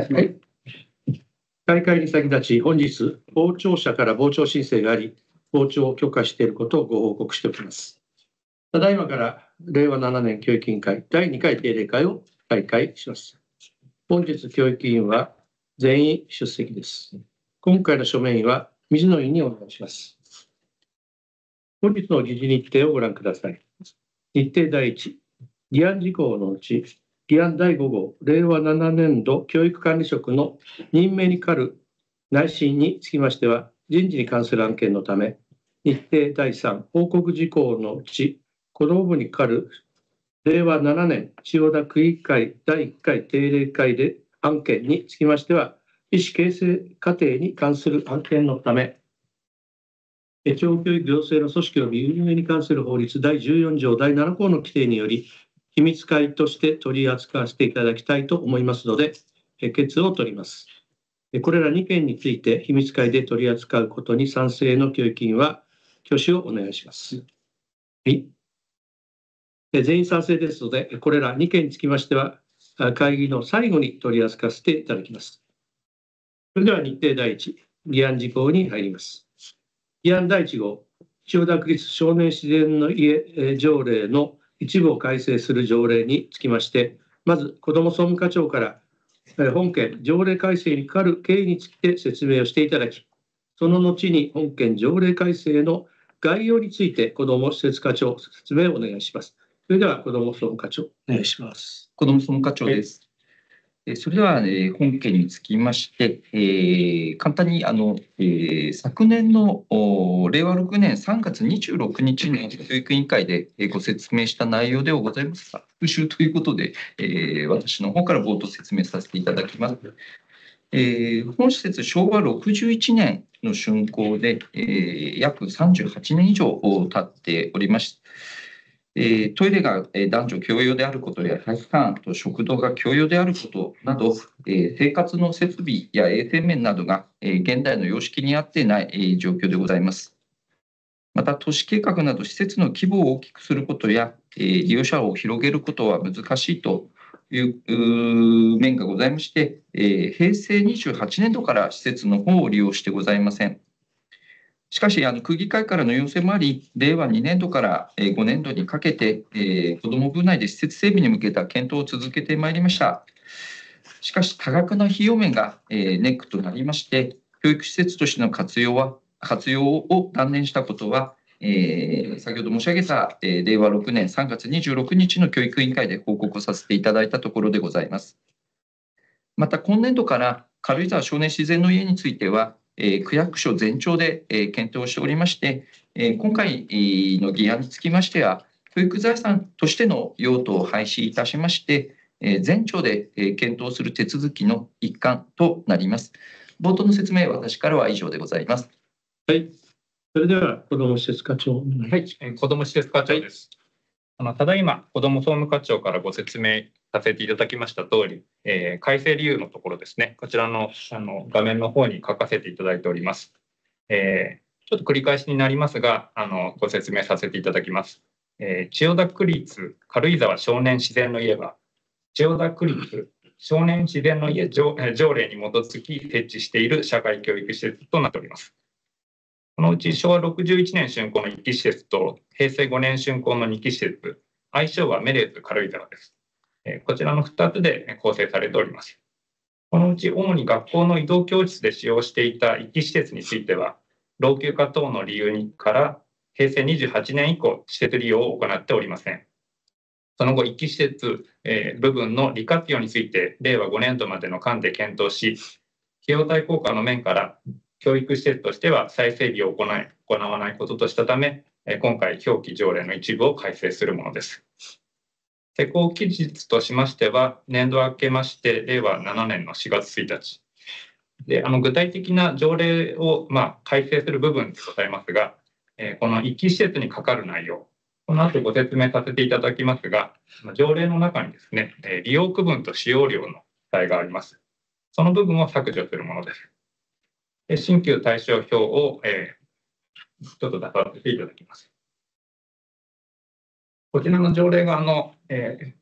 はい。大会に先立ち、本日、傍聴者から傍聴申請があり、傍聴を許可していることをご報告しておきます。ただいまから令和7年教育委員会第2回定例会を開会します。本日教育委員は全員出席です。今回の書面員は水野委員にお願いします。本日の議事日程をご覧ください。日程第1、議案事項のうち、議案第5号、令和7年度教育管理職の任命にかかる内申につきましては、人事に関する案件のため、日程第3、報告事項のうち、子ども部にかかる令和7年千代田区議会第1回定例会で案件につきましては、意思形成過程に関する案件のため、地方教育行政の組織及び運営に関する法律第14条第7項の規定により、秘密会として取り扱わせていただきたいと思いますので、決を取ります。これら2件について秘密会で取り扱うことに賛成の教育委員は挙手をお願いします。はい。全員賛成ですので、これら2件につきましては、会議の最後に取り扱わせていただきます。それでは日程第1、議案事項に入ります。議案第1号、千代田区立少年自然の家条例の一部を改正する条例につきまして、まず子ども総務課長から本件条例改正にかかる経緯について説明をしていただき、その後に本件条例改正の概要について子ども施設課長説明をお願いします。それでは子ども総務課長お願いします。子ども総務課長です。それでは、本件につきまして、簡単に昨年の令和6年3月26日の教育委員会でご説明した内容ではございますが、復習ということで、私の方から冒頭説明させていただきます。本施設、昭和61年の竣工で、約38年以上経っておりまして、トイレが男女共用であることや体育館と食堂が共用であることなど、生活の設備や衛生面などが現代の様式に合っていない状況でございます。また、都市計画など施設の規模を大きくすることや利用者を広げることは難しいという面がございまして、平成28年度から施設の方を利用してございません。しかし、区議会からの要請もあり、令和2年度から5年度にかけて、子ども部内で施設整備に向けた検討を続けてまいりました。しかし、多額な費用面がネックとなりまして、教育施設としての活用を断念したことは、先ほど申し上げた、令和6年3月26日の教育委員会で報告させていただいたところでございます。また、今年度から軽井沢少年自然の家については、区役所全庁で検討しておりまして、今回の議案につきましては、教育財産としての用途を廃止いたしまして、全庁で検討する手続きの一環となります。冒頭の説明、私からは以上でございます。はい。それでは、子ども施設課長。はい、子ども施設課長です。ただいま、子ども総務課長からご説明させていただきました通り、改正理由のところですね、こちらの画面の方に書かせていただいております。ちょっと繰り返しになりますが、ご説明させていただきます。千代田区立軽井沢少年自然の家は、千代田区立少年自然の家条例に基づき設置している社会教育施設となっております。このうち昭和61年竣工の1期施設と平成5年竣工の2期施設、愛称はメレーズ軽井沢です。こちらの2つで構成されております。このうち主に学校の移動教室で使用していた1期施設については、老朽化等の理由から平成28年以降、施設利用を行っておりません。その後、1期施設部分の利活用について、令和5年度までの間で検討し、費用対効果の面から教育施設としては再整備を行わないこととしたため、今回、表記条例の一部を改正するものです。施行期日としましては、年度明けまして、令和7年の4月1日。で具体的な条例を、改正する部分でございますが、この1期施設にかかる内容、この後ご説明させていただきますが、条例の中にですね、利用区分と使用料の記載があります。その部分を削除するものです。新旧対照表を、ちょっと出させていただきます。こちらの条例が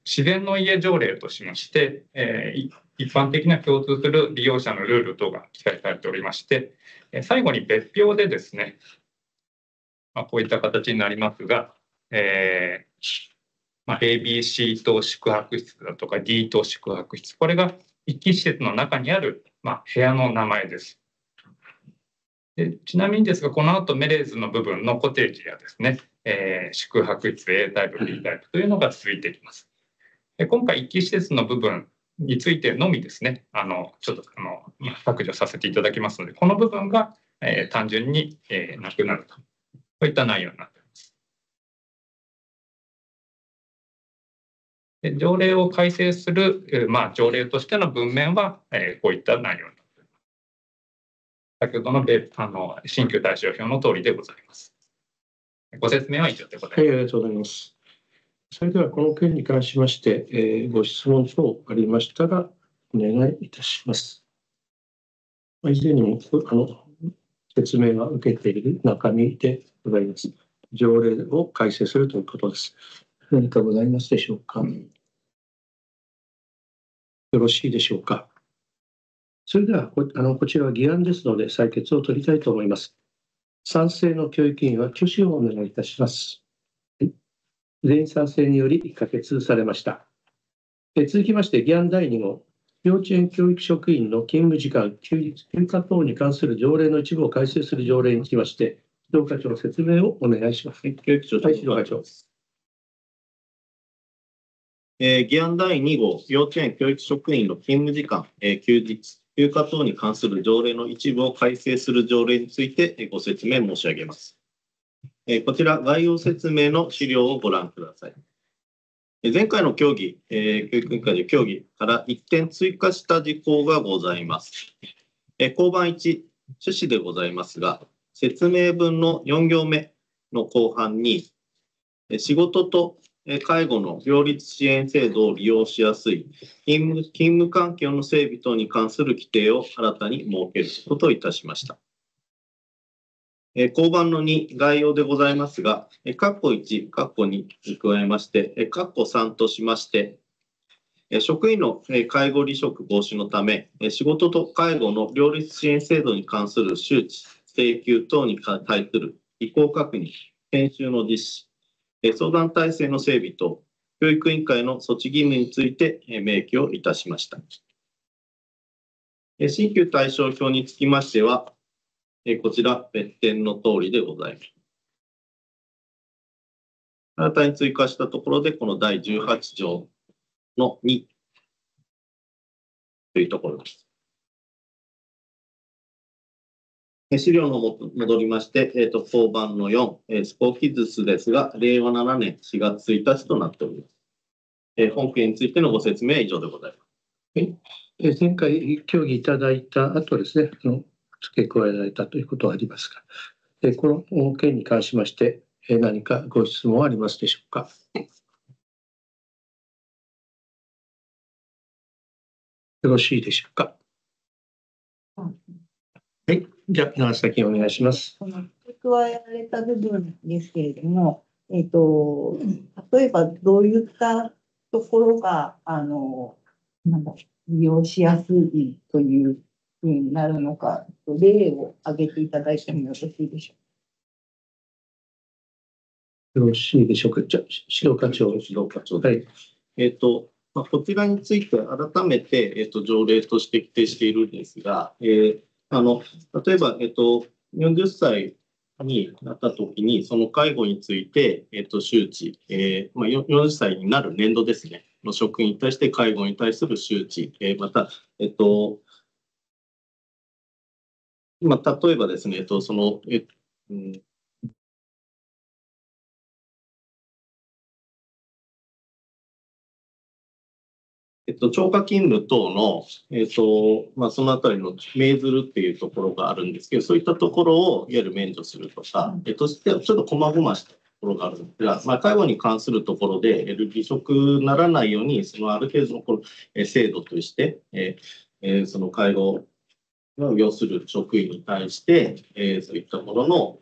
自然の家条例としまして、一般的な共通する利用者のルール等が記載されておりまして、最後に別表でですね、こういった形になりますが、ABC 棟宿泊室だとか D 棟宿泊室、これが一期施設の中にある、部屋の名前です。ちなみにですが、この後メレーズの部分のコテージやですね、宿泊室 A タイプ、B タイプというのが続いてきます。今回、一期施設の部分についてのみですね、ちょっと削除させていただきますので、この部分が、単純に、なくなると、こういった内容になっています。条例を改正する、条例としての文面は、こういった内容になっています。先ほどの新旧対照表の通りでございます。ご説明は以上でございます。はい、ありがとうございます。それではこの件に関しまして、ご質問等ありましたらお願いいたします。以前にも説明が受けている中身でございます。条例を改正するということです。何かございますでしょうか。よろしいでしょうか。それではこちらは議案ですので採決を取りたいと思います。賛成の教育委員は挙手をお願いいたします。全員賛成により可決されました。続きまして議案第2号、幼稚園教育職員の勤務時間、休日、休暇等に関する条例の一部を改正する条例につきまして、指導課長の説明をお願いします。教育長、指導課長。議案第2号、幼稚園教育職員の勤務時間、休日、休暇等に関する条例の一部を改正する条例についてご説明申し上げます。こちら、概要説明の資料をご覧ください。前回の協議、教育委員会で協議から1点追加した事項がございます。項番1、趣旨でございますが、説明文の4行目の後半に、仕事と介護の両立支援制度を利用しやすい勤務環境の整備等に関する規定を新たに設けることといたしました。項番の2、概要でございますが、括弧1、括弧2に加えまして、括弧3としまして、職員の介護離職防止のため、仕事と介護の両立支援制度に関する周知、請求等に対する意向確認、研修の実施、相談体制の整備等、教育委員会の措置義務について明記をいたしました。新旧対照表につきましては、こちら、別点の通りでございます。新たに追加したところで、この第18条の2というところです。資料の戻りまして、項番の4、スポーキズスですが、令和7年4月1日となっております。本件についてのご説明は以上でございます。前回協議いただいた後ですね、付け加えられたということはありますが、この件に関しまして、何かご質問はありますでしょうか。よろしいでしょうか。はい、じゃあ、長崎お願いします。付け加えられた部分ですけれども、例えばどういったところが利用しやすいというふうになるのか、例を挙げていただいてもよろしいでしょうか。よろしいでしょうか。じゃあ、指導課長。はい。こちらについて改めて、条例として規定しているんですが、例えば、40歳になったときに、その介護について、周知、40歳になる年度ですね、の職員に対して介護に対する周知、また、例えばですね、超過勤務等の、そのあたりの命ずるっていうところがあるんですけど、そういったところをいわゆる免除するとか、ちょっと細々したところがあるんですが、介護に関するところで、離職にならないように、ある程度の制度として、その介護を要する職員に対して、そういったものの、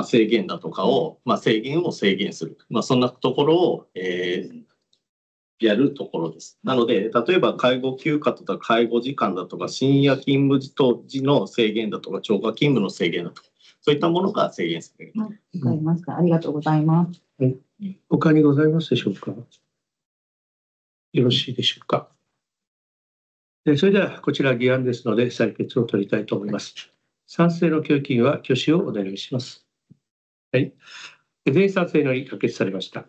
制限だとかを、制限を制限する。そんなところを、やるところです。なので、例えば介護休暇とか介護時間だとか、深夜勤務時の制限だとか、超過勤務の制限だとか、そういったものが制限される。わかりました。ありがとうございます。他にございますでしょうか。よろしいでしょうか。それではこちら議案ですので採決を取りたいと思います。賛成の教育委員は挙手をお願いします。はい。全員賛成の可決されました。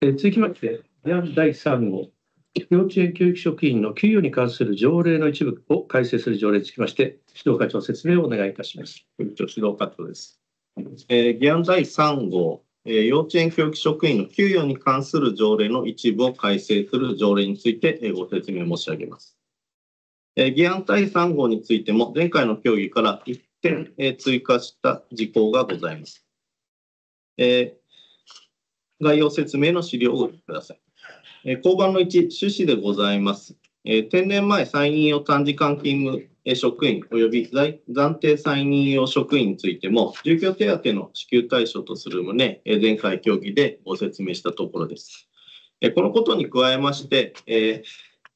続きまして議案第3号、幼稚園教育職員の給与に関する条例の一部を改正する条例につきまして指導課長説明をお願いいたします。指導課長です。議案第3号、幼稚園教育職員の給与に関する条例の一部を改正する条例についてご説明申し上げます。議案第3号についても前回の協議から1点追加した事項がございます。概要説明の資料をご覧ください。項番の1、趣旨でございます。定年前再任用短時間勤務職員及び暫定再任用職員についても、住居手当の支給対象とする旨、前回協議でご説明したところです。このことに加えまして、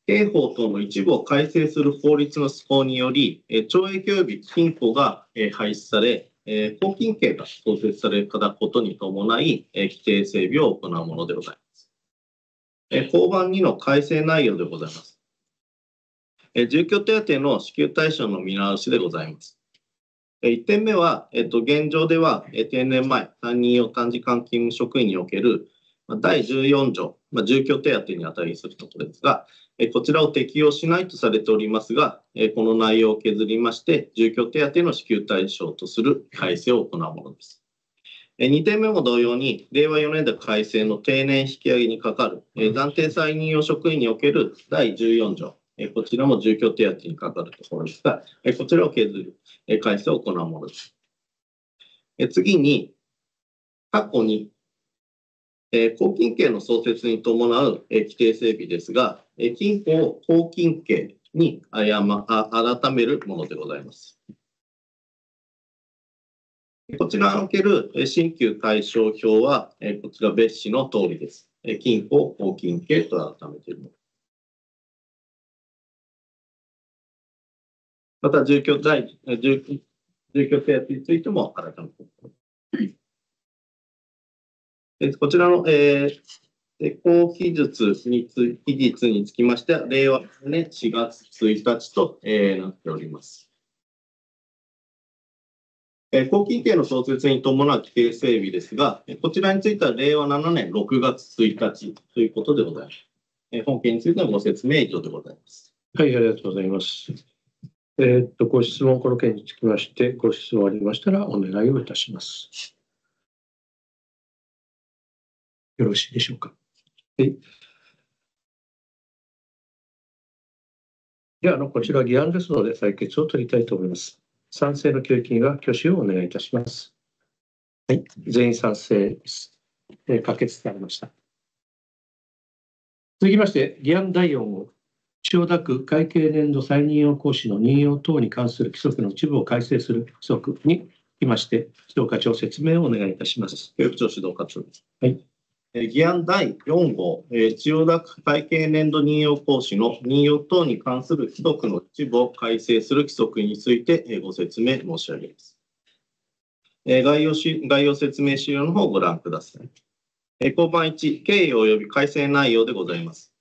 刑法等の一部を改正する法律の施行により、懲役及び禁錮が廃止され、拘禁刑が創設されたことに伴い、規定整備を行うものでございます。項番2の改正内容でございます。住居手当の支給対象の見直しでございます。1点目は、現状では定年前、再任用短時間勤務職員における第14条、住居手当に値するところですが、こちらを適用しないとされておりますが、この内容を削りまして、住居手当の支給対象とする改正を行うものです。2点目も同様に、令和4年度改正の定年引き上げにかかる暫定再任用職員における第14条、こちらも住居手当にかかるところですが、こちらを削る改正を行うものです。次に、過去に、拘禁刑の創設に伴う規定整備ですが、禁錮を拘禁刑に改めるものでございます。こちらにおける新旧対照表は、こちら別紙の通りです。禁錮、拘禁刑と改めているもの。また住居手当についても改めています。こちらの施行期日につきましては、令和4年4月1日となっております。拘禁刑の創設に伴う規定整備ですが、こちらについては令和7年6月1日ということでございます。本件についてのご説明以上でございます。はい、ありがとうございます。ご質問、この件につきまして、ご質問ありましたらお願いをいたします。よろしいでしょうか。はい。では、こちら議案ですので、採決を取りたいと思います。賛成の教育委員は挙手をお願いいたします。はい、全員賛成です。可決されました。続きまして、議案第4号、千代田区会計年度再任用講師の任用等に関する規則の一部を改正する規則につきまして、指導課長説明をお願いいたします。教育長指導課長です。はい。議案第4号、千代田区会計年度任用講師の任用等に関する規則の一部を改正する規則についてご説明申し上げます。概要説明資料の方をご覧ください。項番1、経緯及び改正内容でございます。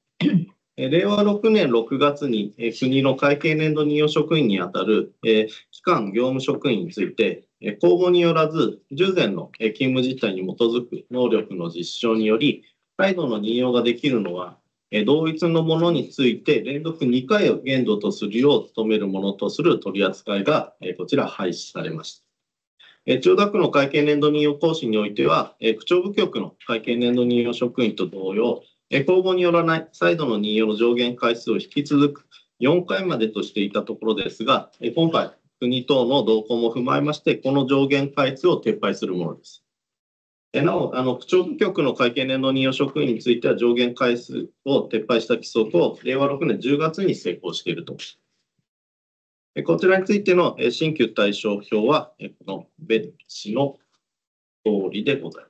令和6年6月に国の会計年度任用職員にあたる機関業務職員について、公募によらず、従前の勤務実態に基づく能力の実証により、再度の任用ができるのは、同一のものについて連続2回を限度とするよう努めるものとする取り扱いが、こちら廃止されました。千代田区の会計年度任用講師においては、区長部局の会計年度任用職員と同様、公募によらない再度の任用の上限回数を引き続く4回までとしていたところですが、今回、国等の動向も踏まえまして、この上限回数を撤廃するものです。なお、区長部局の会計年度任用職員については、上限回数を撤廃した規則を令和6年10月に施行していると。こちらについての新旧対照表は、この別紙の通りでございま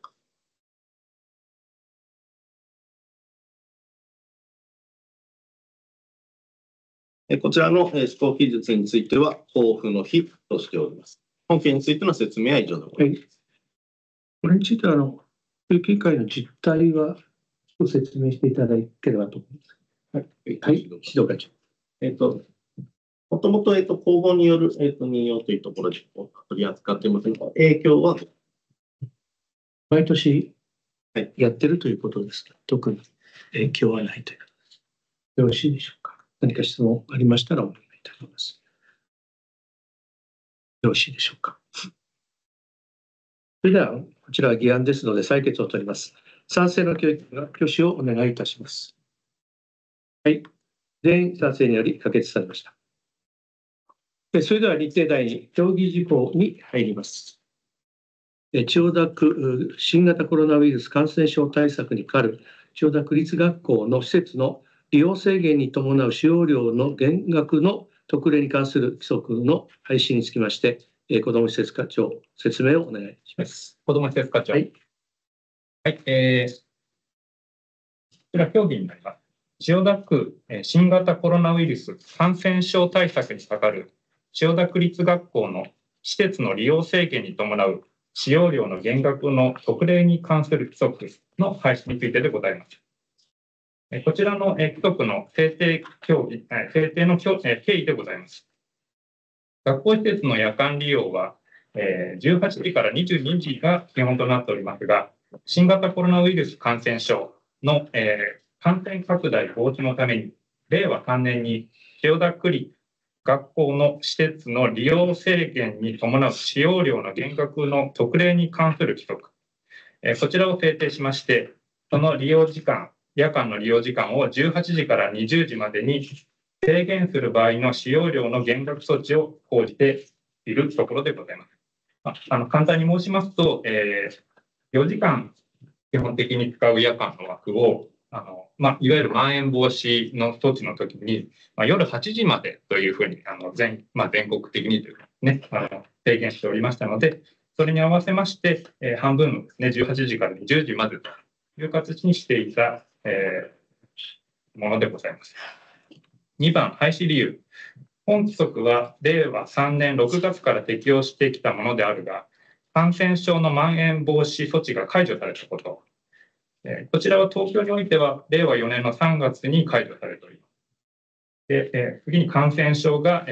す。こちらの施行記述については、交付の日としております。本件についての説明は以上でございます。これについては、教育委員会の実態はご説明していただければと思います。はい、指導課長。もともと公募による任用というところで取り扱っていますが、影響は毎年やってるということですが、特に影響はないということです。よろしいでしょうか。何か質問ありましたらお願いいたします。よろしいでしょうか。それでは、こちらは議案ですので、採決を取ります。賛成の挙手をお願いいたします。はい。全員賛成により可決されました。それでは日程第2、協議事項に入ります。千代田区新型コロナウイルス感染症対策に関わる千代田区立学校の施設の利用制限に伴う使用料の減額の特例に関する規則の廃止につきまして、子ども施設課長、説明をお願いします。子ども施設課長。はい。はい、こちら協議になります。千代田区新型コロナウイルス感染症対策に関わる千代田区立学校の施設の利用制限に伴う使用料の減額の特例に関する規則の廃止についてでございます。こちらの規則の制定の経緯でございます。学校施設の夜間利用は、18時から22時が基本となっておりますが、新型コロナウイルス感染症の、感染拡大防止のために、令和3年に千代田区立学校の施設の利用制限に伴う使用料の減額の特例に関する規則、こちらを制定しまして、その利用時間、夜間の利用時間を18時から20時までに制限する場合の使用料の減額措置を講じているところでございます。簡単に申しますと、4時間基本的に使う夜間の枠をいわゆるまん延防止の措置の時に、夜8時までというふうに全国的にというかね、制限しておりましたので、それに合わせまして、半分のですね、18時から20時までという形にしていた、ものでございます。2番、廃止理由。本規則は令和3年6月から適用してきたものであるが、感染症のまん延防止措置が解除されたこと。こちらは東京においては令和4年の3月に解除されております。で、次に感染症が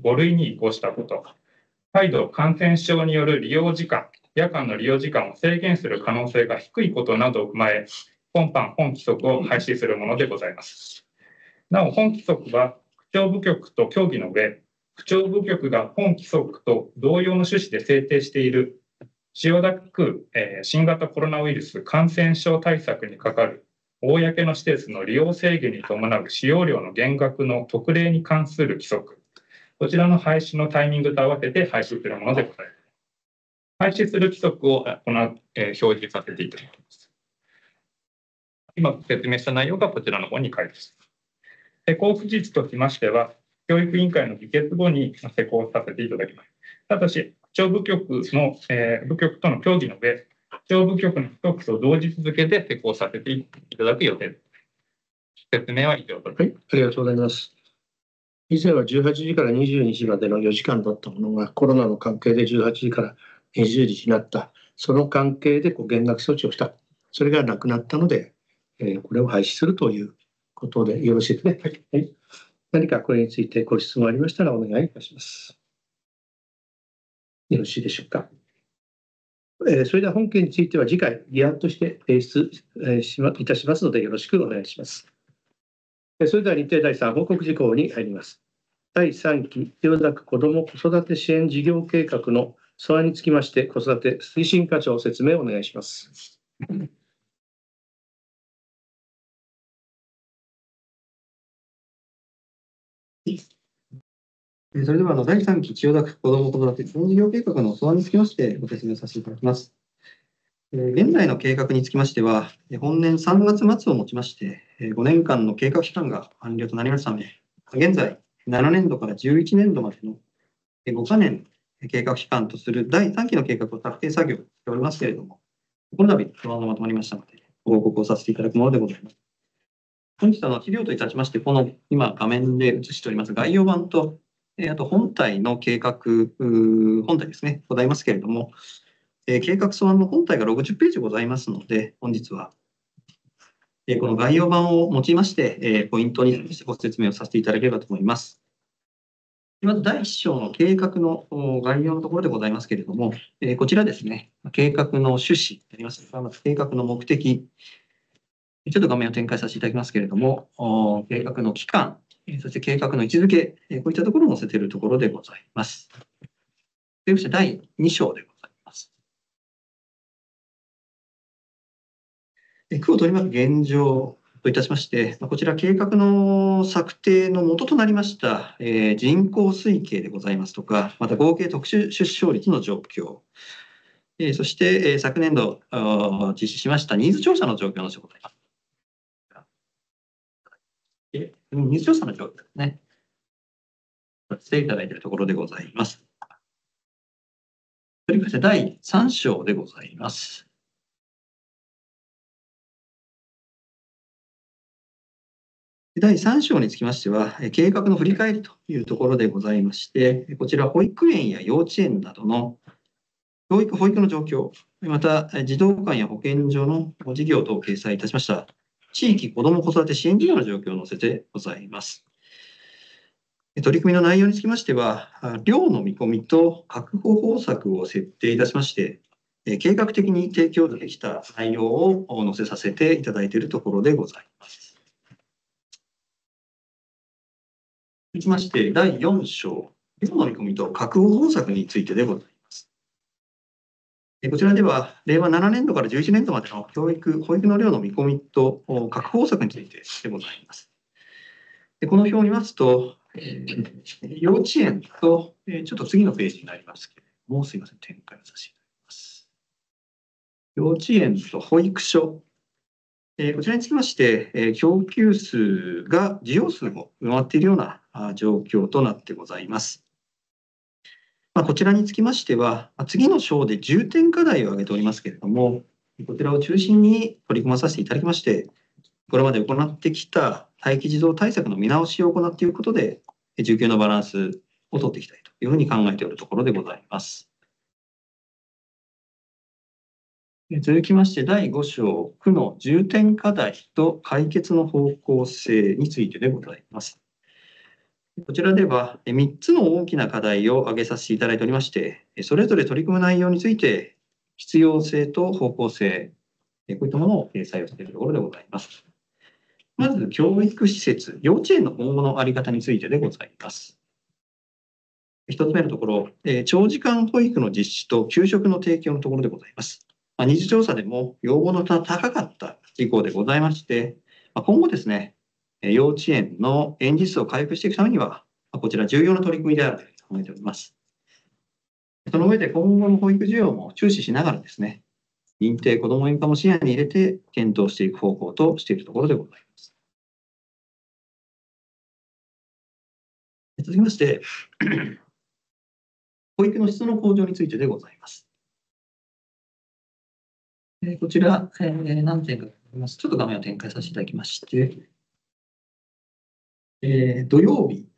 5類に移行したこと。再度感染症による利用時間、夜間の利用時間を制限する可能性が低いことなどを踏まえ、本規則を廃止するものでございます。なお、本規則は区長部局と協議の上、区長部局が本規則と同様の趣旨で制定している千代田区、新型コロナウイルス感染症対策に関わる公の施設の利用制限に伴う使用料の減額の特例に関する規則、こちらの廃止のタイミングと合わせて廃止するものでございます。廃止する規則を表示させていただきます。今説明した内容がこちらの方に書いてあります。施行期日としましては、教育委員会の議決後に施行させていただきます。ただし、区長部局の、部局との協議の上、区長部局の規則と同日付で施行させていただく予定です。説明は以上です。はい、ありがとうございます。以前は18時から22時までの4時間だったものが、コロナの関係で18時から20時になった、その関係で減額措置をした、それがなくなったので、これを廃止するということでよろしいですね。はいはい、何かこれについてご質問ありましたらお願いいたします。よろしいでしょうか。それでは本件については次回議案として提出いたしますのでよろしくお願いします。それでは日程第3報告事項に入ります。第3期千代田区子ども子育て支援事業計画の素案につきまして子育て推進課長説明をお願いします。それでは第3期千代田区子ども子育て支援事業計画の素案につきましてご説明させていただきます。現在の計画につきましては、本年3月末をもちまして、5年間の計画期間が完了となりましたため、現在、7年度から11年度までの5カ年計画期間とする第3期の計画を策定作業しておりますけれども、この度、法案がまとまりましたので、ご報告をさせていただくものでございます。本日資料といたしまして、この今画面で映しております概要版と、あと本体の計画、本体ですね、ございますけれども、計画素案の本体が60ページございますので、本日は、この概要版を用いまして、ポイントにご説明をさせていただければと思います。まず第1章の計画の概要のところでございますけれども、こちらですね、計画の趣旨になります。まず計画の目的、ちょっと画面を展開させていただきますけれども、計画の期間、そして計画の位置づけ、こういったところを載せているところでございます。そして第2章でございます。区を取り巻く現状といたしまして、こちら計画の策定の元となりました人口推計でございますとか、また合計特殊出生率の状況、そして昨年度実施しましたニーズ調査の状況のでございます。ニーズ調査の状況ですね。していただいているところでございます。それから第3章でございます。第3章につきましては、計画の振り返りというところでございまして、こちら保育園や幼稚園などの保育の状況、また児童館や保健所の事業等を掲載いたしました地域子ども子育て支援事業の状況を載せてございます。取り組みの内容につきましては、量の見込みと確保方策を設定いたしまして、計画的に提供できた内容を載せさせていただいているところでございます。続きまして、第4章、量の見込みと確保方策についてでございます。こちらでは、令和7年度から11年度までの保育の量の見込みと確保方策についてでございます。この表を見ますと、幼稚園と、ちょっと次のページになりますけれども、すみません、展開をさせていただきます。幼稚園と保育所、こちらにつきまして、供給数が需要数も埋まっているような状況となってございます。こちらにつきましては、次の章で重点課題を挙げておりますけれども、こちらを中心に取り組まさせていただきまして、これまで行ってきた待機児童対策の見直しを行っていくことで、需給のバランスを取っていきたいというふうに考えておるところでございます。続きまして、第5章、区の重点課題と解決の方向性についてでございます。こちらでは3つの大きな課題を挙げさせていただいておりまして、それぞれ取り組む内容について、必要性と方向性、こういったものを掲載をしているところでございます。まず、教育施設、幼稚園の今後の在り方についてでございます。1つ目のところ、長時間保育の実施と給食の提供のところでございます。二次調査でも要望の高かった事項でございまして、今後ですね、幼稚園の園児数を回復していくためには、こちら重要な取り組みであると考えております。その上で今後の保育需要も注視しながらですね、認定子ども園化も視野に入れて検討していく方向としているところでございます。続きまして、保育の質の向上についてでございます。こちら、何点かあります。ちょっと画面を展開させていただきまして、土曜日、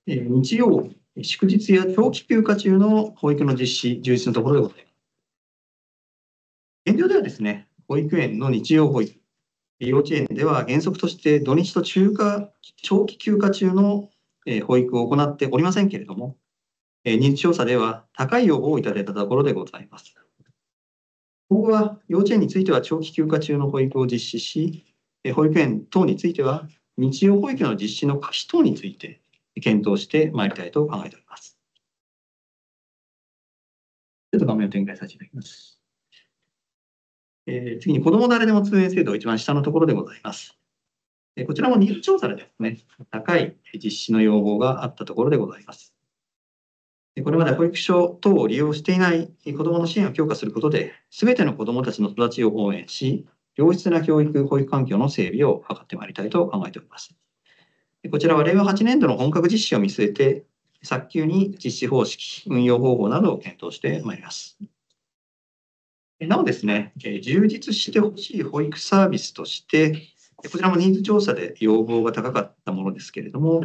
日曜日、祝日や長期休暇中の保育の実施、充実のところでございます。現状ではですね、保育園の日曜保育、幼稚園では原則として土日と長期休暇中の保育を行っておりませんけれども、認知調査では高い要望をいただいたところでございます。今後は幼稚園については長期休暇中の保育を実施し、保育園等については日曜保育の実施の可否等について検討してまいりたいと考えております。ちょっと画面を展開させていただきます。次に子ども誰でも通園制度、一番下のところでございます。こちらもニーズ調査でですね、高い実施の要望があったところでございます。これまで保育所等を利用していない子どもの支援を強化することで、すべての子どもたちの育ちを応援し、良質な教育、保育環境の整備を図ってまいりたいと考えております。こちらは令和8年度の本格実施を見据えて、早急に実施方式、運用方法などを検討してまいります。なおですね、充実してほしい保育サービスとして、こちらもニーズ調査で要望が高かったものですけれども、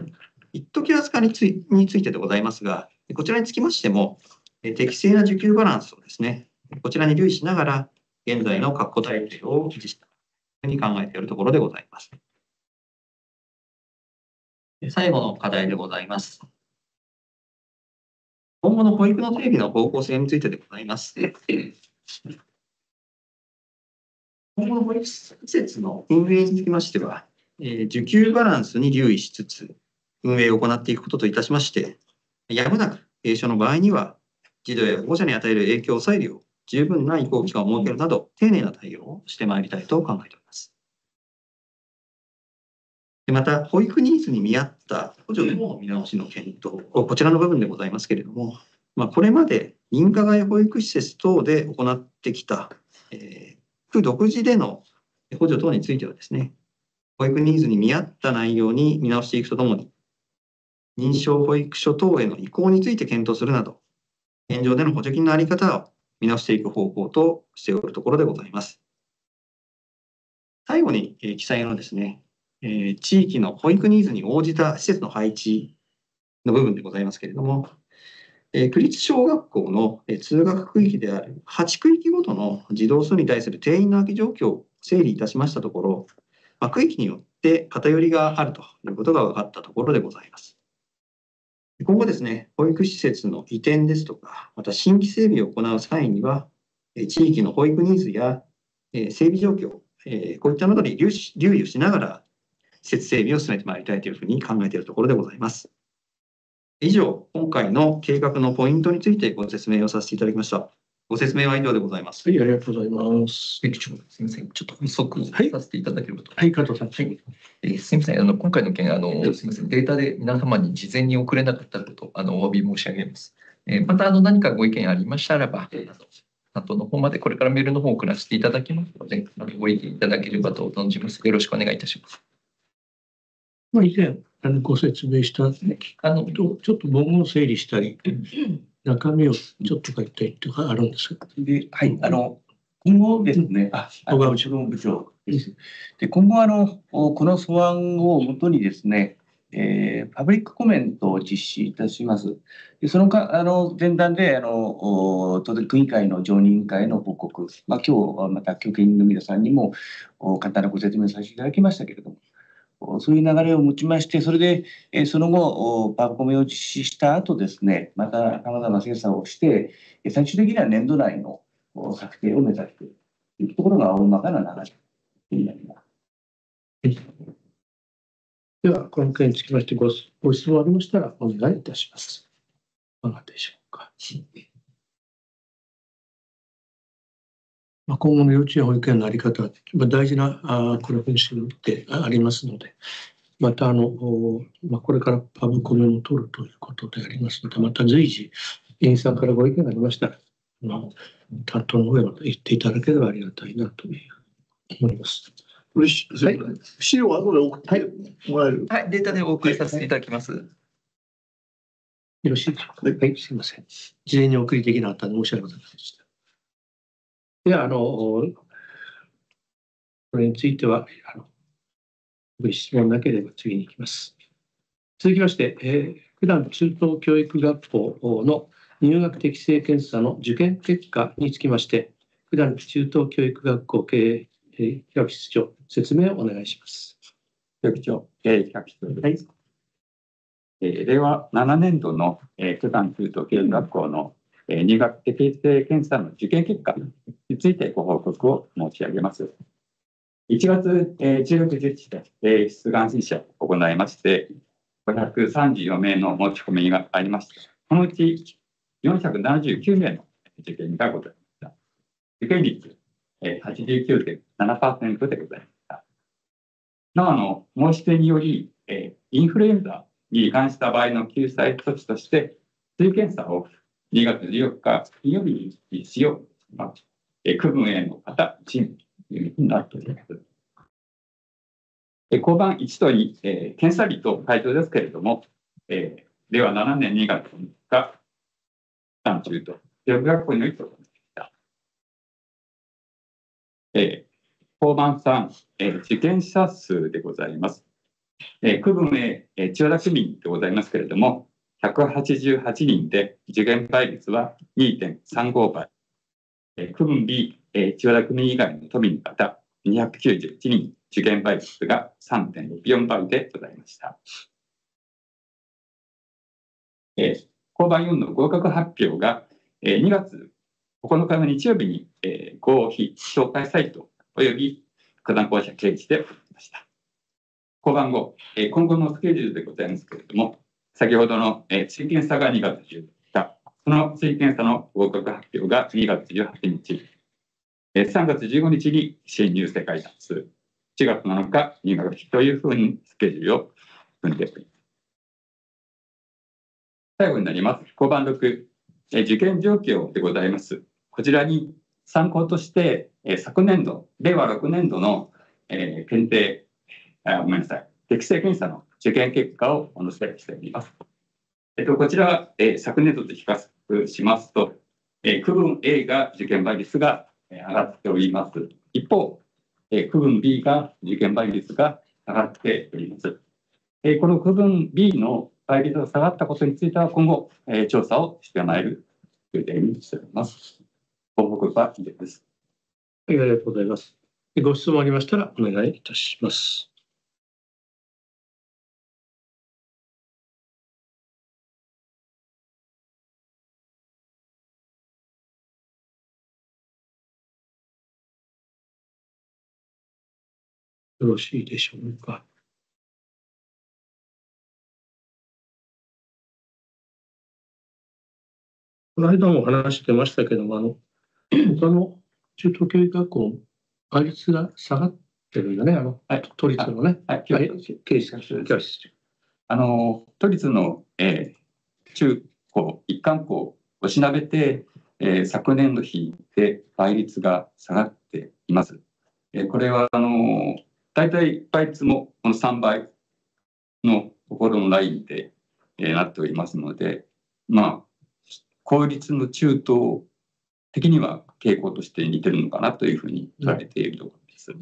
一時預かりについてでございますが、こちらにつきましても、適正な需給バランスをですね、こちらに留意しながら、現在の確保体制を維持したというふうに考えているところでございます。最後の課題でございます。今後の保育の整備の方向性についてでございます。今後の保育施設の運営につきましては、需給バランスに留意しつつ、運営を行っていくことといたしまして、やむなく閉所の場合には、児童や保護者に与える影響を抑えるよう、十分な移行期間を設けるなど、丁寧な対応をしてまいりたいと考えております。また、保育ニーズに見合った補助の見直しの検討、こちらの部分でございますけれども、これまで認可外保育施設等で行ってきた、区独自での補助等についてはですね、保育ニーズに見合った内容に見直していくとともに、認証保育所等への移行について検討するなど、現状での補助金の在り方を見直していく方向としておるところでございます。最後に、記載のですね、地域の保育ニーズに応じた施設の配置の部分でございますけれども、区立小学校の通学区域である8区域ごとの児童数に対する定員の空き状況を整理いたしましたところ、区域によって偏りがあるということが分かったところでございます。今後ですね、保育施設の移転ですとか、また新規整備を行う際には、地域の保育ニーズや整備状況、こういったなどに留意をしながら、施設整備を進めてまいりたいというふうに考えているところでございます。以上、今回の計画のポイントについてご説明をさせていただきました。ご説明は以上でございます。はい、ありがとうございます。すみません。ちょっと補足させていただければと。はい、加藤さん。すみません。今回の件、すみません。データで皆様に事前に送れなかったこと、お詫び申し上げます。また、何かご意見ありましたらば、担当の方までこれからメールの方を送らせていただきますので、ご意見いただければと存じます。よろしくお願いいたします。以前ご説明した、ちょっと文言を整理したり、中身をちょっと書いたりとかあるんですか。はい、今後ですね、小川部長です。で、今後この素案をもとにですね、パブリックコメントを実施いたします。でその前段で当然区議会の常任委員会の報告、今日また局員の皆さんにも簡単なご説明させていただきましたけれども、そういう流れを持ちまして、それでその後パブコメを実施した後ですね、またさまざま精査をして、最終的には年度内の策定を目指しているというところが大まかな流れになります。では、この件につきましてご質問ありましたらお願いいたします。いかがでしょうか。今後の幼稚園保育園の在り方は大事なこれ本心でありますので、またこれからパブコメも取るということでありますので、また随時委員さんからご意見がありましたら担当の方へ言っていただければありがたいなと思います。はい、資料は後で送ってもらえる。はい、データでお送りさせていただきます。よろしいでしょうか。はい、すみません。事前にお送りできなかったので申し訳ございませんでした。では、これについては、ご質問なければ次に行きます。続きまして、普段中等教育学校の入学適正検査の受験結果につきまして、普段中等教育学校経営企画室長、説明をお願いします。局長、経営企画室です。はい。令和7年度の普段中等教育学校の入学適正検査の受験結果についてご報告を申し上げます。1月16日で出願申請を行いまして、534名の申し込みがありました。このうち479名の受験がございました。受験率 89.7% でございました。なお、申し出により、インフルエンザに関した場合の救済措置として、追検査を2月14日金曜日に実施をします。区分への方、チームというふうになっております。交番1と2、検査日と回答ですけれども、令和7年2月3日、期間中と、教育学校において行われました。交番3、受験者数でございます。区分 A、千代田区民でございますけれども、188人で受験倍率は 2.35 倍。区分 B、千代田区民以外の都民の方、291人、受験倍率が 3.64 倍でございました。交番4の合格発表が、2月9日の日曜日に、合否紹介サイトおよび九段校舎掲示で行いました。交番5、今後のスケジュールでございますけれども、先ほどの、追検査が2月14日、その追検査の合格発表が2月18日、3月15日に新入生会談数、4月7日入学式というふうにスケジュールを組んでおります。最後になります。交番6、受験状況でございます。こちらに参考として、昨年度、令和6年度の、検定、ごめんなさい、適正検査の受験結果をお載せしております。こちらは、昨年度と比較しますと、区分 A が受験倍率が上がっております。一方、区分 B が受験倍率が上がっております。この区分 B の倍率が下がったことについては今後、調査をしてまいる予定にしております。ご報告は以上です。はい、ありがとうございます。ご質問ありましたらお願いいたします。よろしいでしょうか。この間も話してましたけども、他の中等教育学校、倍率が下がってるんだね、はい、都立のね。はい、都立の、中高一貫校を調べて、昨年度比で倍率が下がっています。これは大体倍率もこの3倍のところのラインで、なっておりますので、まあ、公立の中等的には傾向として似てるのかなというふうに言われているところです。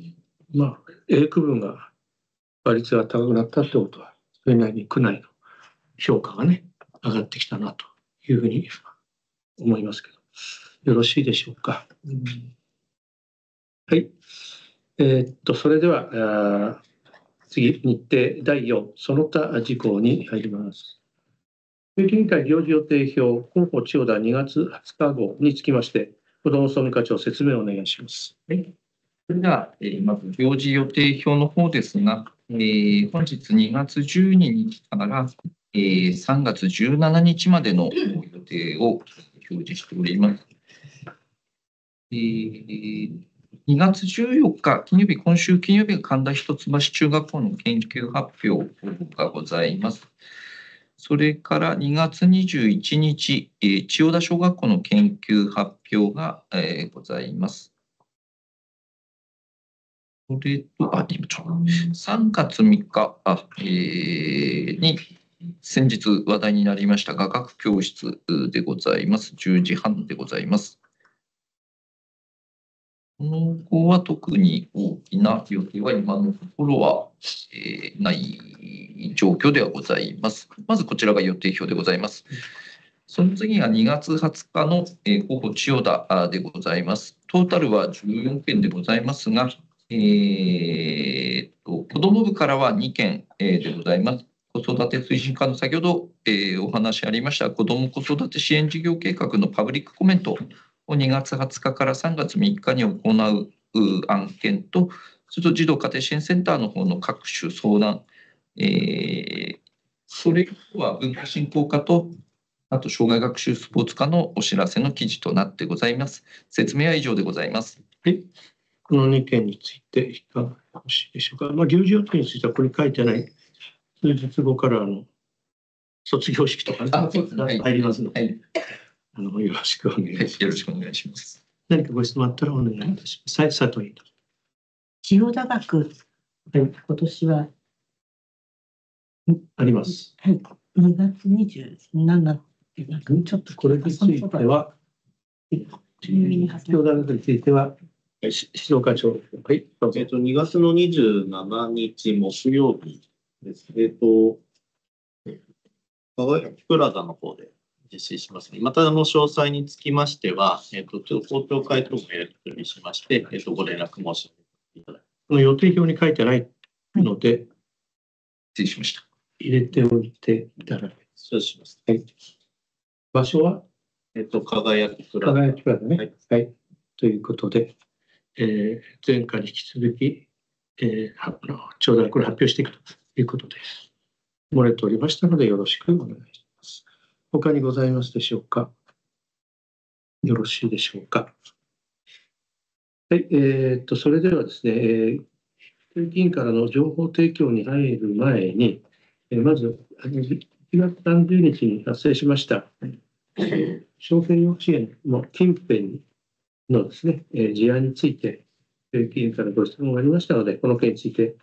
まあ、A 区分が倍率が高くなったってことは、それなりに区内の評価がね、上がってきたなというふうに思いますけど、よろしいでしょうか。はい。それでは、次、日程第4、その他事項に入ります。教育委員会行事予定表、広報千代田2月20日号につきまして、子ども総務課長、説明をお願いします。はい。それでは、まず行事予定表の方ですが、本日2月12日から3月17日までの予定を表示しております。2月14日金曜日、今週金曜日が神田一橋中学校の研究発表がございます。それから2月21日、千代田小学校の研究発表が、ございます。それと、3月3日に先日話題になりました画学教室でございます。10時半でございます。この後は特に大きな予定は今のところは、ない状況ではございます。まずこちらが予定表でございます。その次が2月20日の広報千代田でございます。トータルは14件でございますが、子ども部からは2件でございます。子育て推進課の先ほどお話ありました子ども子育て支援事業計画のパブリックコメントを2月20日から3月3日に行う案件と、それと児童家庭支援センターの方の各種相談、それは文化振興課と、あと障害学習スポーツ課のお知らせの記事となってございます。説明は以上でございます。はい。この2点についていかがよろしいでしょうか。行事予定についてはここに書いてない、数日後から卒業式とか、ね、入りますので、はい、よろしくお願いします。よろしくお願いします。何かご質問あったらお願いいたします。はい、佐藤委員。千代田学はい、今年は、あります。はい、2月27ってなんかちょっとこれについては、教団については、指導課長、はい、どうぞ。2月の27日木曜日です。輝きプラザの方で実施しますね。また詳細につきましては、公聴会ともやり取りしまして、ご連絡申し上げていただきます。この予定表に書いてないので、失礼しました。入れておいていただけます。そうします。はい。場所は輝きプラザ。輝きプラザね。はい。はい、ということで、前回に引き続き、頂戴これ発表していくということです。漏れておりましたので、よろしくお願いします。他にございますでしょうか。よろしいでしょうか。はい、それではですね、教育委員からの情報提供に入る前に、まず、1月30日に発生しました、小選幼稚園の近辺のですね、事案について、教育委員からご質問がありましたので、この件について、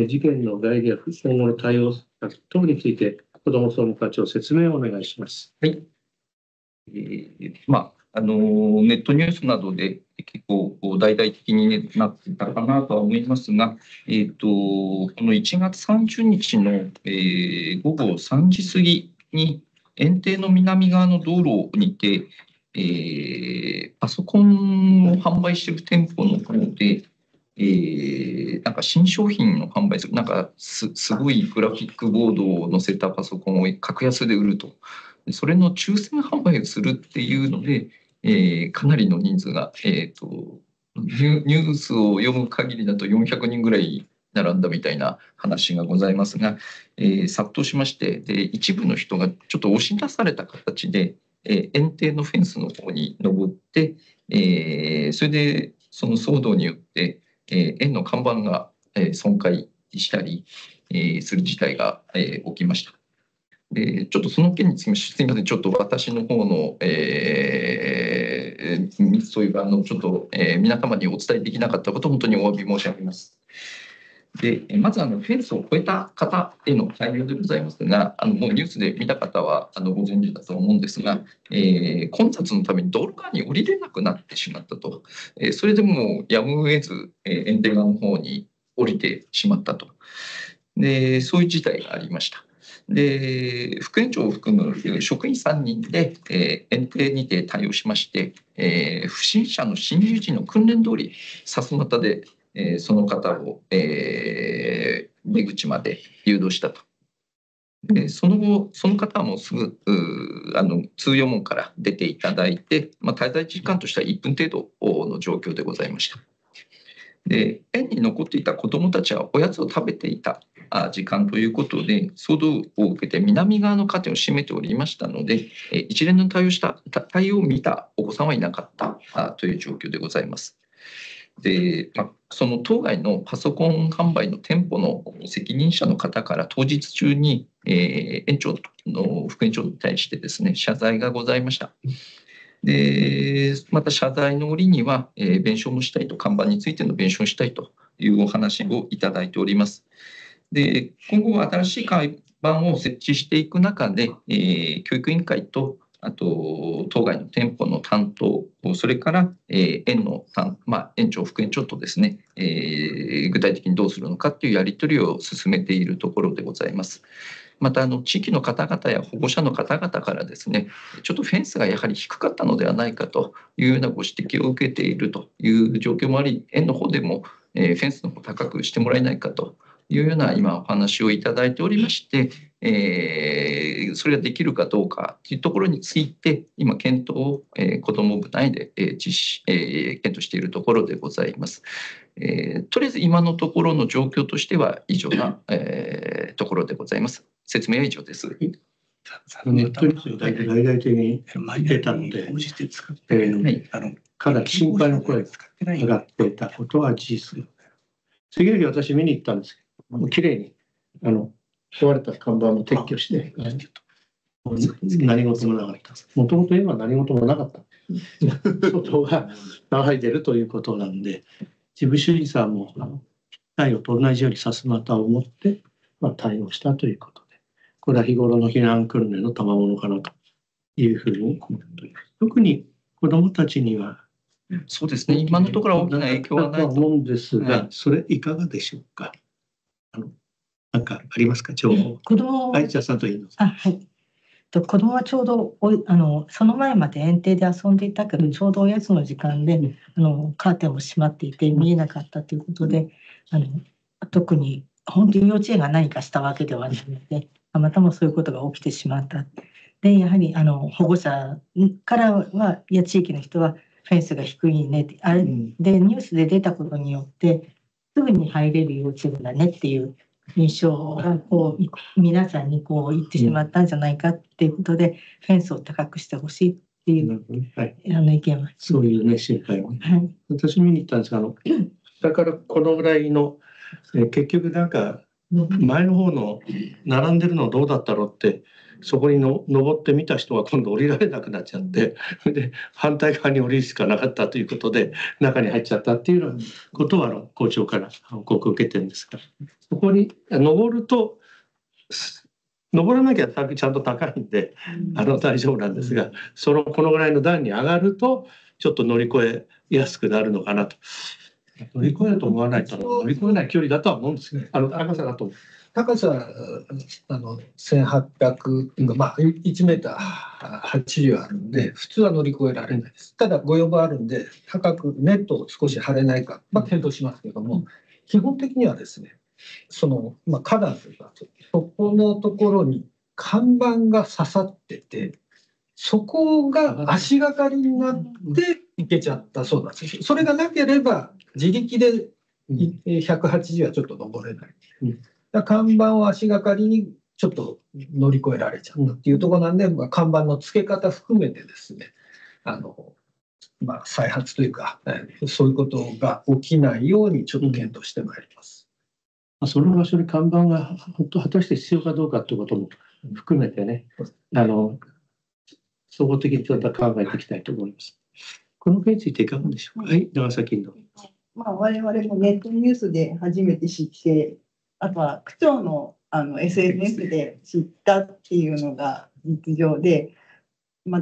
事件の概要や今後の対応策等について、子ども総務課長、説明をお願いします。はい。ネットニュースなどで結構大々的になっていたかなとは思いますが、この1月30日の、午後3時過ぎに、園庭の南側の道路にて、パソコンを販売している店舗の方で、なんか新商品の販売する、なんかすごいグラフィックボードを載せたパソコンを格安で売ると。それの抽選販売をするっていうので、かなりの人数が、ニュースを読む限りだと400人ぐらい並んだみたいな話がございますが、殺到しまして、で一部の人がちょっと押し出された形で、園庭のフェンスの方に登って、それでその騒動によって、園の看板が、損壊したり、する事態が、起きました。ちょっとその件につきまして、すみません、ちょっと私の方の、ミスというか、ちょっと、皆様にお伝えできなかったことを本当にお詫び申し上げます。で、まずフェンスを越えた方への対応でございますが、もうニュースで見た方はご存知だと思うんですが、混雑のために道路側に降りれなくなってしまったと、それでもやむを得ず、園庭側の方に降りてしまったと、でそういう事態がありました。で副園長を含む職員3人で、園庭にて対応しまして、不審者の侵入時の訓練通り、さすまたで、その方を、出口まで誘導したと。でその後、その方はもうすぐ通用門から出ていただいて、滞在時間としては1分程度の状況でございました。で園に残っていた子どもたちはおやつを食べていた時間ということで、騒動を受けて南側のカーテンを閉めておりましたので、一連の対応を見たお子さんはいなかったという状況でございます。でその当該のパソコン販売の店舗の責任者の方から当日中に、園長の副園長に対してですね、謝罪がございました。でまた謝罪の折には、弁償もしたいと、看板についての弁償をしたいというお話をいただいております。で今後は新しい看板を設置していく中で、教育委員会とあと当該の店舗の担当、それから、園の園長、副園長とですね、具体的にどうするのかというやり取りを進めているところでございます。また地域の方々や保護者の方々からですね、ちょっとフェンスがやはり低かったのではないかというようなご指摘を受けているという状況もあり、園の方でも、フェンスの方高くしてもらえないかというような今お話をいただいておりまして、それができるかどうかというところについて今検討を、子ども部内で、検討しているところでございます。とりあえず今のところの状況としては以上な、ところでございます。説明は以上です。ネットニュースを大々的に出たので、かなり心配の声が上がっていたことは事実です。次の日私見に行ったんですけど、もうきれいに壊れた看板も撤去して、何事もなかった。もともと今何事もなかった。外が騒いでるということなんで、自部主義さんも対応と同じようにさすまたを持って、対応したということで、これは日頃の避難訓練の賜物かなというふうに思っております。特に子どもたちには、そうですね、今のところ大きな影響はないと思うんですが、はい、それいかがでしょうか。なんかありますか、情報。子供はい、じゃあ、佐藤委員。はい。子供はちょうどその前まで園庭で遊んでいたけど、ちょうどおやつの時間でカーテンも閉まっていて見えなかったということで、特に本当に幼稚園が何かしたわけではないので、たまたまそういうことが起きてしまった。で、やはり保護者からは、いや地域の人はフェンスが低いねって、あれでニュースで出たことによってすぐに入れる幼稚園だねっていう印象が皆さんに言ってしまったんじゃないかっていうことで、フェンスを高くしてほしいっていう、意見は。そういうね、心配をね。はい、私見に行ったんですが、だからこのぐらいの、結局なんか、前の方の並んでるのどうだったろうって、そこに登ってみた人は今度降りられなくなっちゃって、で、反対側に降りるしかなかったということで、中に入っちゃったっていうことは、校長から報告を受けてるんですが、そこに登ると、登らなきゃちゃんと高いんで、大丈夫なんですが、このぐらいの段に上がると、ちょっと乗り越えやすくなるのかなと。乗り越えると思わないと、乗り越えない距離だとは思うんですね。高さだと思う。高さ1800、1メーター80あるんで、普通は乗り越えられないです。ただ、ご要望あるんで、高くネットを少し張れないか、検討しますけども、基本的にはですね、花壇というか、そこのところに看板が刺さってて、そこが足がかりになっていけちゃったそうなんです。それがなければ、自力で180はちょっと登れない。看板を足がかりにちょっと乗り越えられちゃったっていうところなんで、看板の付け方含めてですね、再発というか、そういうことが起きないようにちょっと検討してまいります。その場所に看板が本当果たして必要かどうかということも含めてね、総合的にちょっと考えていきたいと思います。この件についていかがでしょうか。はい、長崎の。我々もネットニュースで初めて知って、あとは区長のSNS で知ったっていうのが実情で、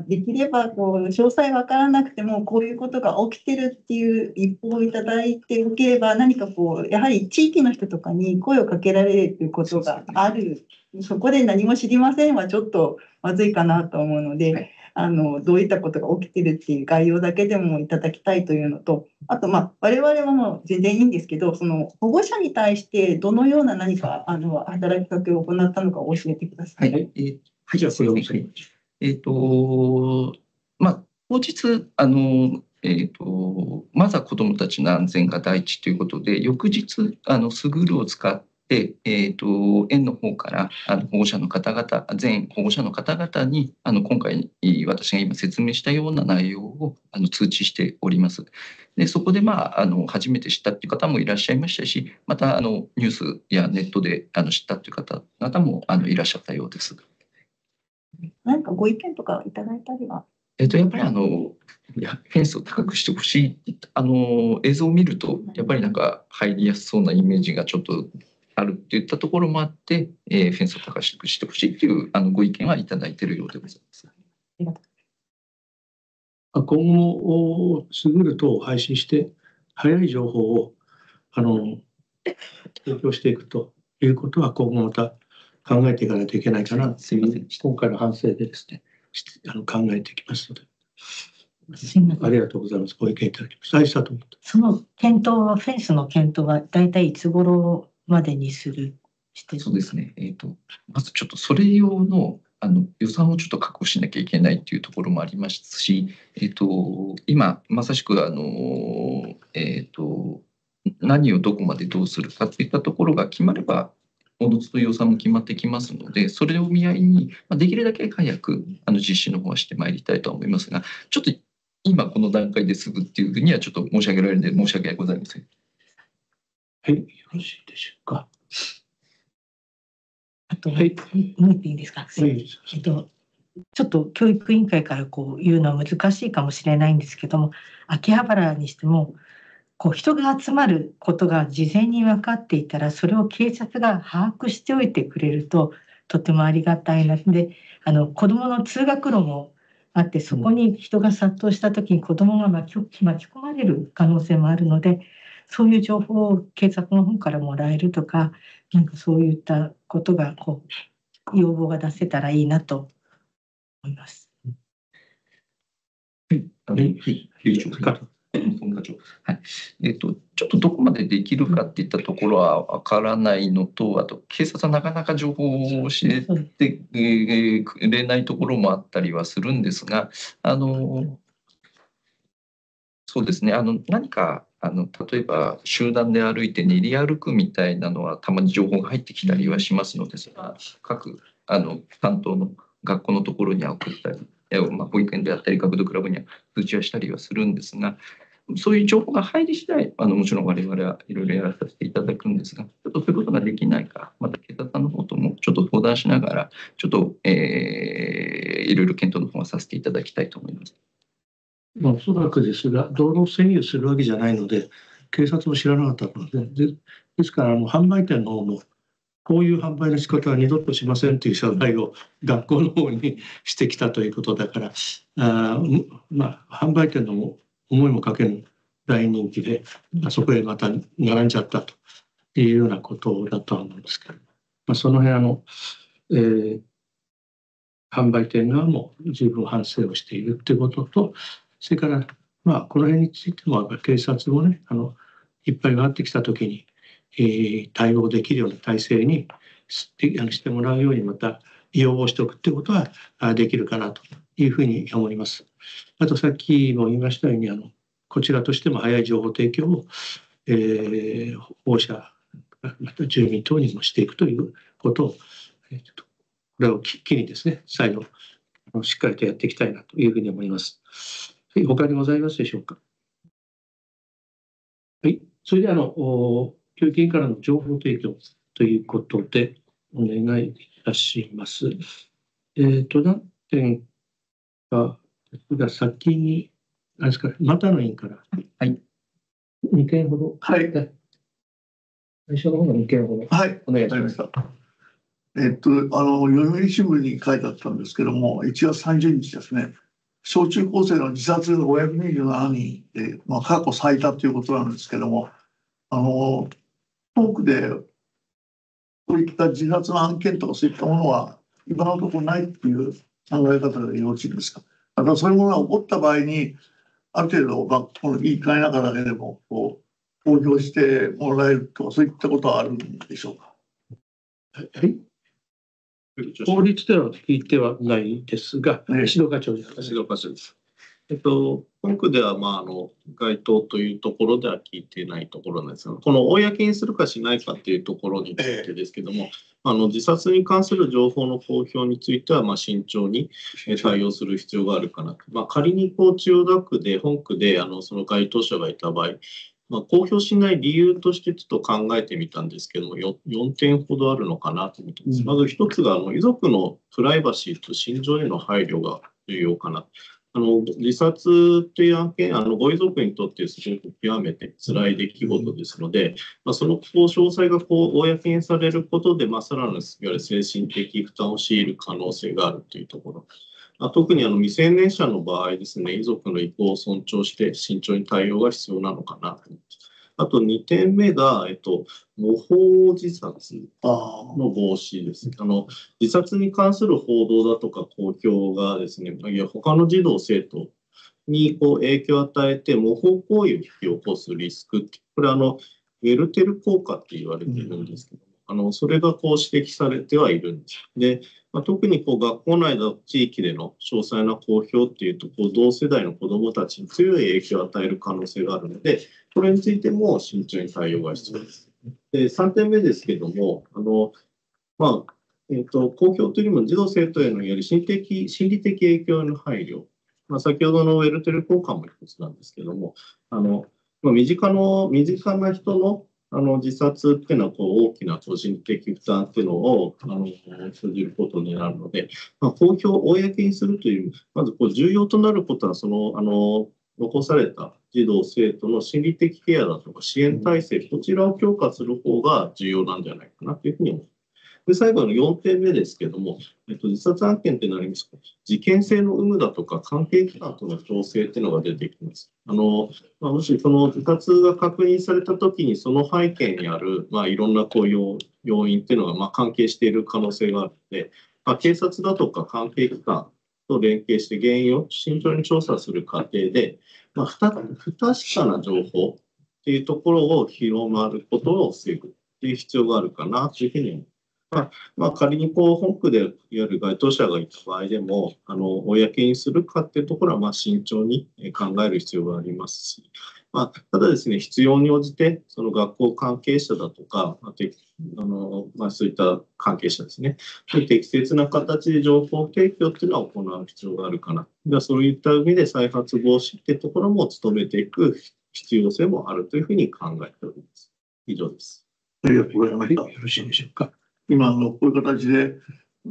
できれば詳細分からなくてもこういうことが起きてるっていう一報をいただいておければ、何かやはり地域の人とかに声をかけられることがある。そこで何も知りませんはちょっとまずいかなと思うので、どういったことが起きてるっていう概要だけでもいただきたいというのと、あと我々はもう全然いいんですけど、その保護者に対してどのような何か働きかけを行ったのか教えてください。はい、じゃあこれを当日まずは子どもたちの安全が第一ということで、翌日スグールを使って園の方から保護者の方々、全保護者の方々に今回私が今説明したような内容を通知しております。でそこで初めて知ったっていう方もいらっしゃいましたし、またニュースやネットで知ったっていう方々もいらっしゃったようです。何かご意見とかいただいたりは。やっぱりフェンスを高くしてほしい映像を見るとやっぱりなんか入りやすそうなイメージがちょっとあるっていったところもあって、フェンスを高くしてほしいというご意見はいただいているようでございます。今後もスグル等を配信して早い情報を提供していくということは今後また考えていかないといけないかなという今回の反省でですね考えていきますので。ありがとうございます。ご意見いただきました。その検討はフェンスの検討は大体いつ頃までにするしてる？そうですね。まずちょっとそれ用の予算をちょっと確保しなきゃいけないっていうところもありますし、今まさしく何をどこまでどうするかといったところが決まれば、おのずと予算も決まってきますので、それを見合いにできるだけ早く実施の方はしてまいりたいとは思いますが、ちょっと今この段階ですぐっていうふうにはちょっと申し上げられるので申し訳ございません。はい、よろしいでしょうか。あと、もう一品いいですか。はい、ちょっと教育委員会から言うのは難しいかもしれないんですけども、秋葉原にしても人が集まることが事前に分かっていたら、それを警察が把握しておいてくれるととてもありがたいな。で、子どもの通学路もあって、そこに人が殺到した時に子どもが巻き込まれる可能性もあるので、そういう情報を警察の方からもらえるとか、なんかそういったことが要望が出せたらいいなと思います。ちょっとどこまでできるかっていったところは分からないのと、あと警察はなかなか情報を教えてくれないところもあったりはするんですが、そうですね、何か例えば集団で歩いて練り歩くみたいなのはたまに情報が入ってきたりはしますのですが、各担当の学校のところには送ったり、保育園であったり学童クラブには通知はしたりはするんですが、そういう情報が入り次第もちろん我々はいろいろやらさせていただくんですが、ちょっとそういうことができないか、また警察さんの方ともちょっと相談しながら、ちょっと、いろいろ検討の方はさせていただきたいと思います。おそらくですが、道路占有するわけじゃないので、警察も知らなかったのですから販売店の方も、こういう販売の仕方は二度としませんという謝罪を学校の方にしてきたということだから、販売店の思いもかけぬ大人気で、そこへまた並んじゃったというようなことだとは思うんですけど、その辺販売店側も十分反省をしているということと、それからこの辺についても警察もね、いっぱい上がってきたときに、対応できるような体制にしてもらうようにまた要望しておくということはできるかなというふうに思います。あとさっきも言いましたようにこちらとしても早い情報提供を、保護者また住民等にもしていくということを、これを機にですね、再度しっかりとやっていきたいなというふうに思います。はい、他にございますでしょうか。はい、それで教育委員からの情報提供ということでお願いいたします。何点か先にあれですか、又野委員から、はい、2件ほど、はい、最初の方の2件ほど、はい、お願いします。読売新聞に書いてあったんですけども、1月30日ですね、小中高生の自殺が527人で、過去最多ということなんですけども、トークでこういった自殺の案件とかそういったものは今のところないっていう考え方でよろしいですか。またそういうものが起こった場合にある程度この言い換えながらだけでも公表してもらえるとかそういったことはあるんでしょうか。はい、法律では聞いてはないですが、指導課長です。指導課長です。本区では該当というところでは聞いていないところなんですが、この公にするかしないかというところについてですけども、自殺に関する情報の公表については慎重に対応する必要があるかなと。仮に千代田区で本区でその該当者がいた場合、公表しない理由としてちょっと考えてみたんですけども、4点ほどあるのかなと思ってます。まず一つが遺族のプライバシーと心情への配慮が重要かな。自殺という案件、ご遺族にとってすごく極めて辛い出来事ですので、その詳細が公にされることで、さらなるいわゆる精神的負担を強いる可能性があるというところ。特に未成年者の場合ですね、遺族の意向を尊重して慎重に対応が必要なのかなと思います。あと2点目が、模倣自殺の防止です。自殺に関する報道だとか公表がですね、他の児童生徒に影響を与えて模倣行為を引き起こすリスク、これウェルテル効果って言われているんですけども、それが指摘されてはいるんです。で、特に学校内の地域での詳細な公表っていうと同世代の子どもたちに強い影響を与える可能性があるので、これについても慎重に対応が必要です。で、3点目ですけども、公表というよりも児童生徒へのより心理的影響への配慮、先ほどのウェルテル効果も一つなんですけども、身近な人の自殺っていうのは大きな個人的負担っていうのを生じることになるので、公にするという、まず重要となることは、残された児童・生徒の心理的ケアだとか支援体制、こちらを強化する方が重要なんじゃないかなというふうに思います。で、最後の4点目ですけども、自殺案件ってなりますか、事件性の有無だとか関係機関との調整っていうのが出てきます。もしその自殺が確認されたときに、その背景にある、いろんな要因っていうのが関係している可能性があるので、警察だとか関係機関と連携して原因を慎重に調査する過程で、不確かな情報っていうところを広まることを防ぐっていう必要があるかなというふうに思います。仮に本区でいわゆる該当者がいた場合でも、公にするかっていうところは慎重に考える必要がありますし、ただですね、必要に応じて、その学校関係者だとか、そういった関係者ですね、適切な形で情報提供っていうのは行う必要があるかな。そういった意味で再発防止っていうところも努めていく必要性もあるというふうに考えております。以上です。ありがとうございました。よろしいでしょうか。今こういう形で、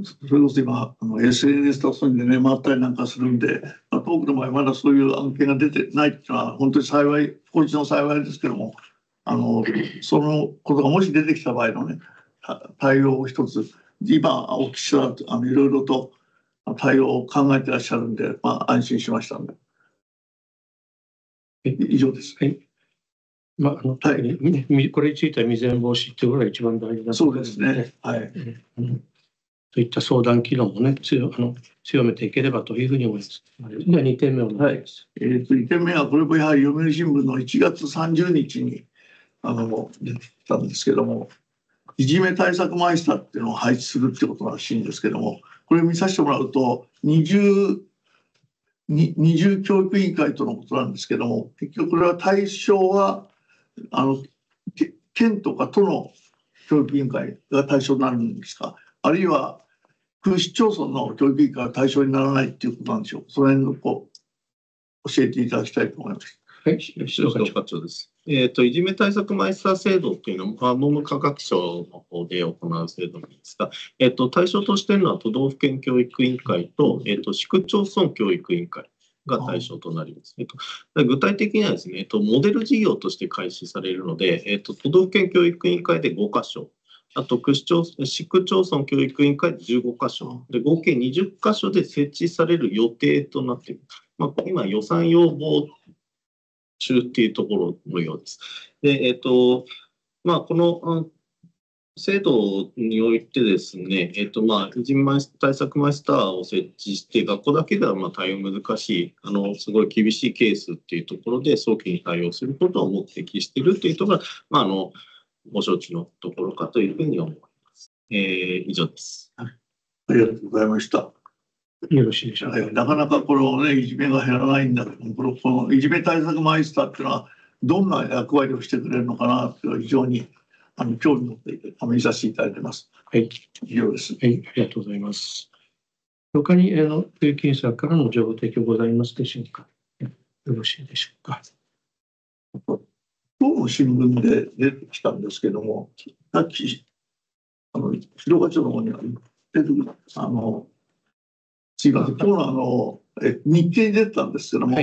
それこそ今SNS とかそういうのでね、回ったりなんかするんで、トークの場合まだそういう案件が出てないっていうのは本当に幸い、不幸中の幸いですけども、そのことがもし出てきた場合のね、対応を一つ、今お聞きしたいろいろと対応を考えてらっしゃるんで、安心しましたんで。以上です。はい。これについては未然防止ということが一番大事だと思います。そうですね。はい。そういった相談機能もね、強めていければというふうに思います。では2点目をお願いします。2点目は、これもやはり読売新聞の1月30日に出てきたんですけども、いじめ対策マイスターっていうのを配置するってことらしいんですけども、これを見させてもらうと、二重教育委員会とのことなんですけども、結局これは対象は、県とか都の教育委員会が対象になるんですか、あるいは区市町村の教育委員会が対象にならないっていうことなんでしょう。その辺の教えていただきたいと思います。はい、吉岡課長です。いじめ対策マイスター制度っていうのは、文部科学省の方で行う制度なんですが、対象としているのは都道府県教育委員会と、市区町村教育委員会が対象となります。具体的にはですね、モデル事業として開始されるので、都道府県教育委員会で5カ所、あと市区町村教育委員会で15カ所、で合計20カ所で設置される予定となっている。今、予算要望中っていうところのようです。で、この制度においてですね、いじめ対策マイスターを設置して、学校だけでは対応難しい、すごい厳しいケースっていうところで早期に対応することを目的しているというところが、ご承知のところかというふうに思います。以上です。ありがとうございました。よろしいでしょうか。なかなかこれをね、いじめが減らないんだけど、このいじめ対策マイスターっていうのは、どんな役割をしてくれるのかなっていうのは非常に興味持って見させていただいてます。はい。以上です。はい、ありがとうございます。他に教育委員さんからの情報提供ございますでしょうか。よろしいでしょうか。今日の新聞で出てきたんですけども、さっき広川町の方には出てくるすいません、今日の日経に出てたんですけども、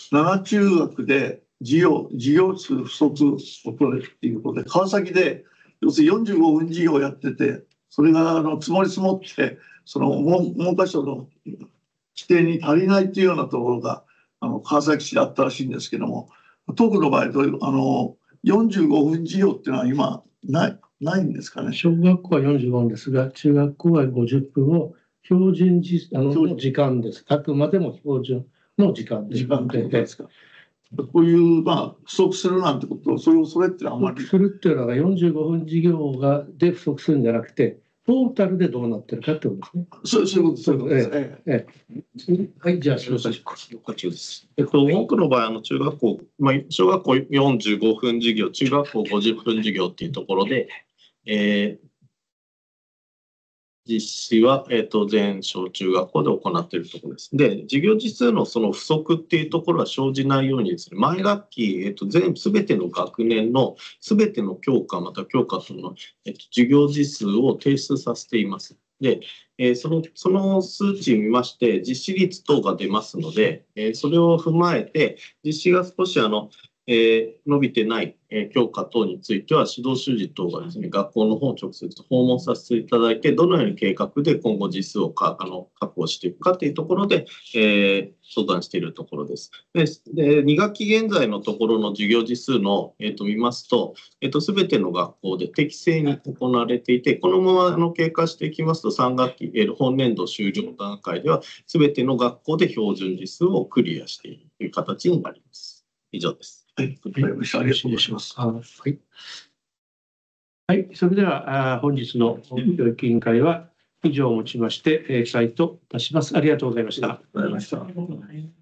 奈良中学で授業数不足を取れるっていうことで、川崎で要するに45分授業をやってて、それが積もり積もって、その文科省の規定に足りないっていうようなところが川崎市であったらしいんですけども、東区の場合45分授業っていうのは今ないんですかね。小学校は45分ですが、中学校は50分を標準の時間です。あくまでも標準の時間ですか。こういう不足するなんてこと、それってあんまり。不足するっていうのが45分授業で不足するんじゃなくて、トータルでどうなってるかってことですね。そういうことです。はい、じゃあ、広岡中です。多くの場合、中学校、小学校45分授業、中学校50分授業っていうところで、実施は、全小中学校で行っているところです。で、授業時数のその不足っていうところは生じないようにですね、毎学期、すべての学年のすべての教科、また教科との、授業時数を提出させています。で、その数値を見まして、実施率等が出ますので、それを踏まえて、実施が少し伸びてない教科等については、指導主事等がですね、学校の方を直接訪問させていただいて、どのように計画で今後実数を確保していくかというところで、相談しているところです。で、2学期現在のところの授業時数の、見ますと、すべての学校で適正に行われていて、このまま経過していきますと、3学期、本年度終了段階では、すべての学校で標準時数をクリアしているという形になります。以上です。はい、わかりました。ありがとうございます。はい。はい、それでは本日の教育委員会は以上をもちまして、開催といたします。ありがとうございました。ありがとうございました。